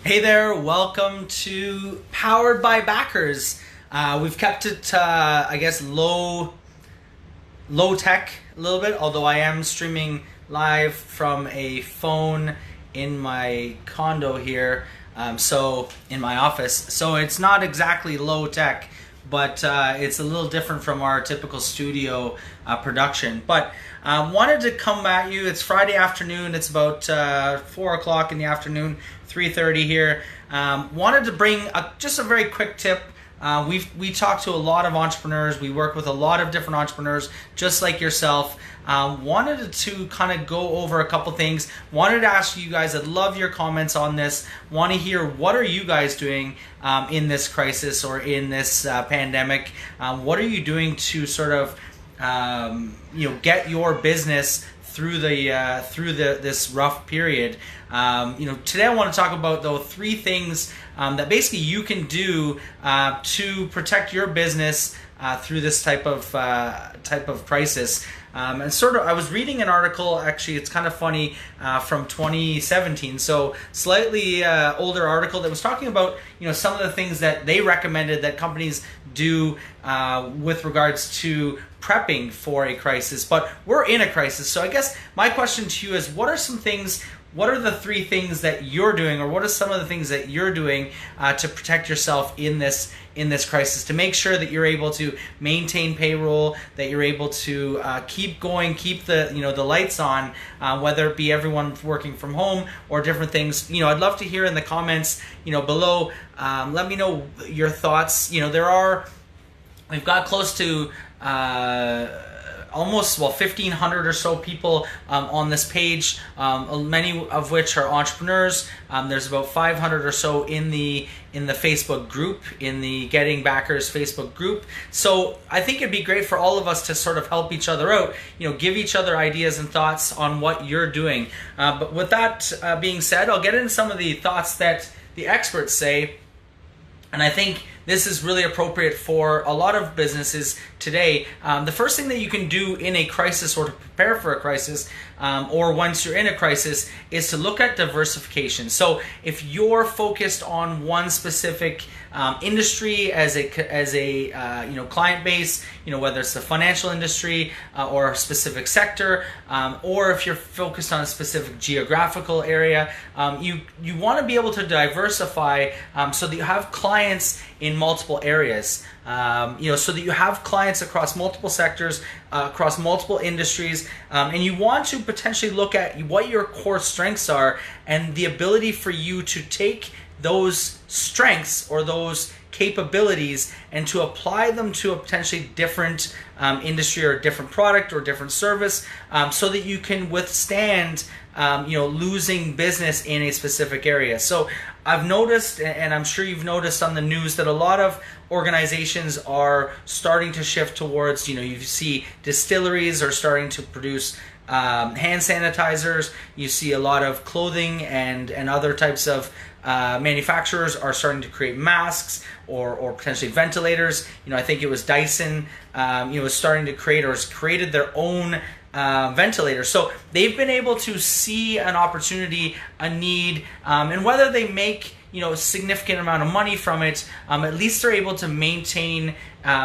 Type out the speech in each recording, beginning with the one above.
Hey there, welcome to Powered by Backers. We've kept it, I guess, low tech a little bit, although I am streaming live from a phone in my condo here, so in my office. So it's not exactly low tech, but it's a little different from our typical studio production. But wanted to come at you. It's Friday afternoon. It's about 4 o'clock in the afternoon, 3:30 here. Wanted to bring just a very quick tip. We talk to a lot of entrepreneurs. We work with a lot of different entrepreneurs, just like yourself. Wanted to kind of go over a couple things. Wanted to ask you guys, I'd love your comments on this. Want to hear what are you guys doing in this crisis or in this pandemic? What are you doing to sort of get your business through this rough period? Today I want to talk about though three things that basically you can do to protect your business through this type of crisis. And sort of, I was reading an article. Actually, it's kind of funny from 2017, so slightly older article that was talking about some of the things that they recommended that companies do with regards to prepping for a crisis. But we're in a crisis, so I guess my question to you is: what are the three things that you're doing, or what are some of the things that you're doing to protect yourself in this crisis, to make sure that you're able to maintain payroll, that you're able to keep going, keep the lights on, whether it be everyone working from home or different things. I'd love to hear in the comments below. Let me know your thoughts. We've got close to almost 1,500 or so people on this page, many of which are entrepreneurs. There's about 500 or so in the Facebook group, in the Getting Backers Facebook group. So I think it'd be great for all of us to sort of help each other out, give each other ideas and thoughts on what you're doing. But with that being said, I'll get into some of the thoughts that the experts say. And I think this is really appropriate for a lot of businesses today. The first thing that you can do in a crisis, or to prepare for a crisis, or once you're in a crisis, is to look at diversification. So if you're focused on one specific industry as a client base, whether it's the financial industry or a specific sector, or if you're focused on a specific geographical area, you want to be able to diversify so that you have clients in multiple areas, so that you have clients across multiple sectors, across multiple industries, and you want to potentially look at what your core strengths are and the ability for you to take those strengths or those capabilities and to apply them to a potentially different industry or a different product or different service, so that you can withstand losing business in a specific area. So I've noticed, and I'm sure you've noticed on the news, that a lot of organizations are starting to shift towards, you see distilleries are starting to produce hand sanitizers. You see a lot of clothing and other types of manufacturers are starting to create masks or potentially ventilators. I think it was Dyson, was starting to create or has created their own ventilators. So they've been able to see an opportunity, a need, and whether they make a significant amount of money from it, at least they're able to maintain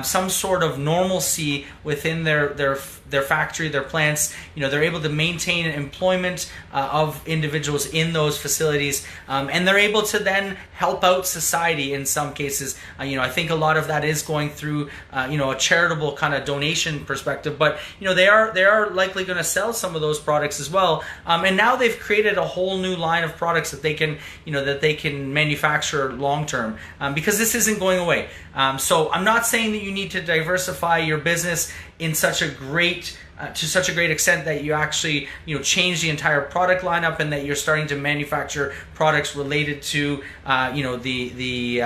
some sort of normalcy within their factory, their plants. They're able to maintain employment of individuals in those facilities, and they're able to then help out society in some cases. I think a lot of that is going through a charitable kind of donation perspective, but they are likely going to sell some of those products as well. And now they've created a whole new line of products that they can manufacture long term, because this isn't going away. So I'm not saying that you need to diversify your business in such a great extent that you actually change the entire product lineup and that you're starting to manufacture products related to the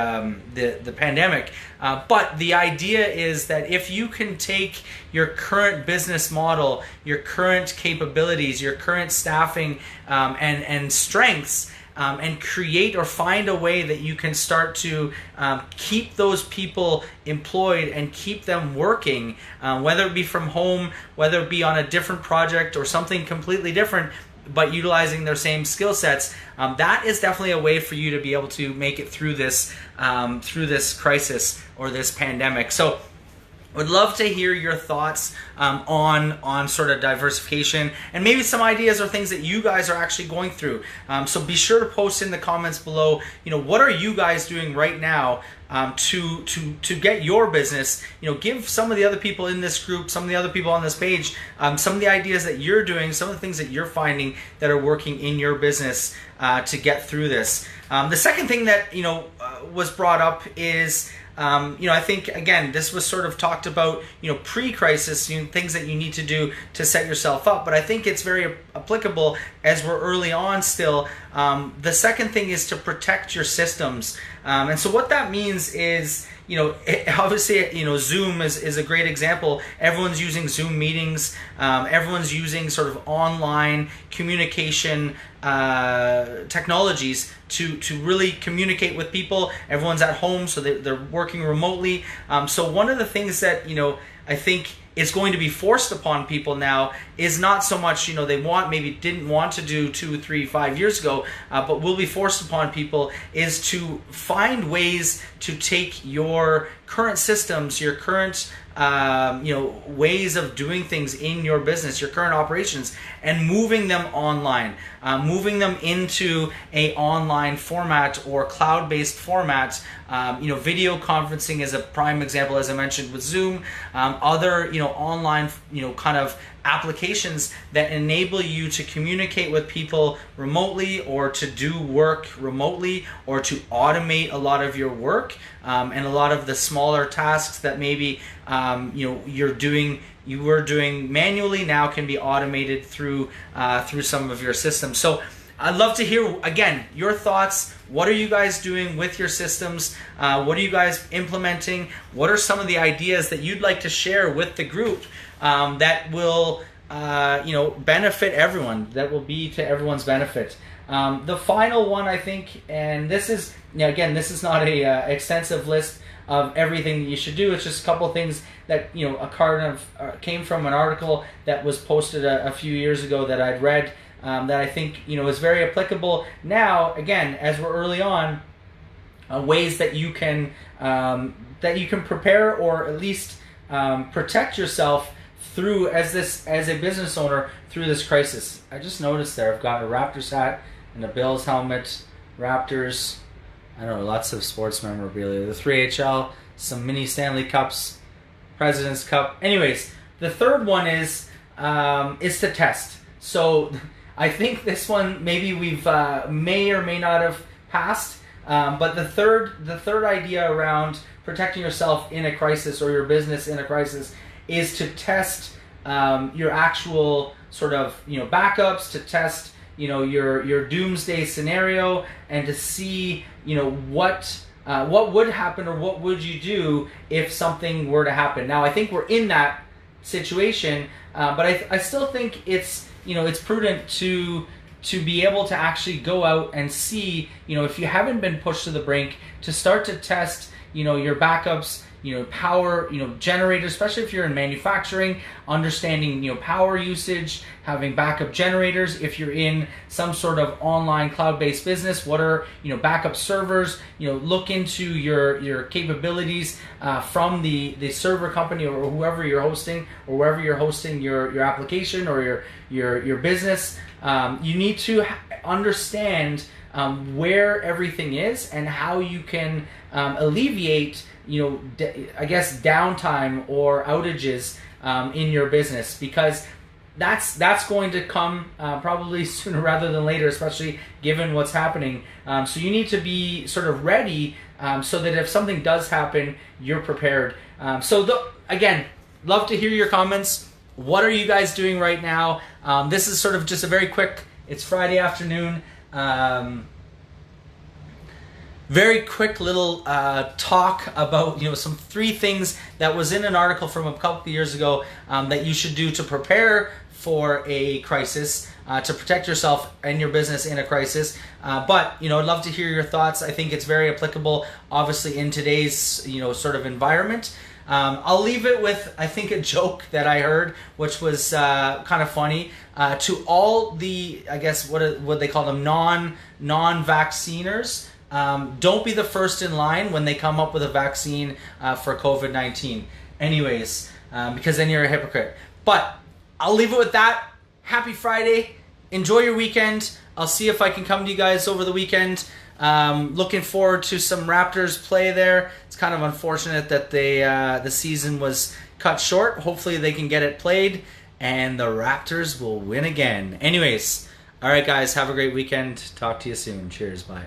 pandemic. But the idea is that if you can take your current business model, your current capabilities, your current staffing and strengths, and create or find a way that you can start to keep those people employed and keep them working, whether it be from home, whether it be on a different project or something completely different, but utilizing their same skill sets, that is definitely a way for you to be able to make it through this crisis or this pandemic. So would love to hear your thoughts on sort of diversification, and maybe some ideas or things that you guys are actually going through. So be sure to post in the comments below, what are you guys doing right now to get your business, give some of the other people in this group, some of the other people on this page, some of the ideas that you're doing, some of the things that you're finding that are working in your business to get through this. The second thing that, was brought up is, I think, again, this was sort of talked about, pre-crisis, things that you need to do to set yourself up. But I think it's very applicable as we're early on still. The second thing is to protect your systems. And so what that means is, obviously, Zoom is a great example. Everyone's using Zoom meetings. Everyone's using sort of online communication technologies to really communicate with people. Everyone's at home, so they're working remotely. So one of the things that, I think is going to be forced upon people now is not so much, they didn't want to do 2, 3, 5 years ago, but will be forced upon people is to find ways to take your current systems, your current ways of doing things in your business, your current operations, and moving them online, moving them into a online format or cloud-based format. Video conferencing is a prime example, as I mentioned with Zoom. Other, online, kind of applications that enable you to communicate with people remotely, or to do work remotely, or to automate a lot of your work, and a lot of the smaller tasks that maybe you were doing manually now can be automated through some of your systems. So I'd love to hear, again, your thoughts. What are you guys doing with your systems? What are you guys implementing? What are some of the ideas that you'd like to share with the group that will benefit everyone, that will be to everyone's benefit? The final one, I think, and this is, again, this is not a extensive list of everything that you should do. It's just a couple of things that, came from an article that was posted a few years ago that I'd read, that I think, is very applicable now, again, as we're early on, ways that you can prepare, or at least protect yourself through, as a business owner, through this crisis. I just noticed there I've got a Raptors hat and a Bills helmet, Raptors, I don't know, lots of sports memorabilia, the 3HL, some mini Stanley Cups, President's Cup. Anyways, the third one is to test. So I think this one maybe we've may or may not have passed, but the third idea around protecting yourself in a crisis, or your business in a crisis, is to test your actual sort of backups, to test your doomsday scenario, and to see what would happen, or what would you do if something were to happen. Now I think we're in that situation, but I still think it's it's prudent to be able to actually go out and see, if you haven't been pushed to the brink, to start to test your backups, power, generators, especially if you're in manufacturing, understanding, power usage, having backup generators. If you're in some sort of online cloud-based business, what are, backup servers, look into your capabilities from the server company, or whoever you're hosting, or wherever you're hosting your application or your business. You need to understand where everything is, and how you can alleviate downtime or outages in your business, because that's going to come probably sooner rather than later, especially given what's happening. So you need to be sort of ready, so that if something does happen, you're prepared. Again, love to hear your comments. What are you guys doing right now? This is sort of just a very quick, it's Friday afternoon, very quick little talk about some 3 things that was in an article from a couple of years ago that you should do to prepare for a crisis, to protect yourself and your business in a crisis. But I'd love to hear your thoughts. I think it's very applicable, obviously, in today's sort of environment. I'll leave it with, I think, a joke that I heard, which was kind of funny. To all the, I guess, what they call them, non-vacciners, don't be the first in line when they come up with a vaccine for COVID-19. Anyways, because then you're a hypocrite. But I'll leave it with that. Happy Friday. Enjoy your weekend. I'll see if I can come to you guys over the weekend. Looking forward to some Raptors play there. It's kind of unfortunate that the season was cut short. Hopefully they can get it played and the Raptors will win again. Anyways, all right guys, have a great weekend. Talk to you soon. Cheers. Bye.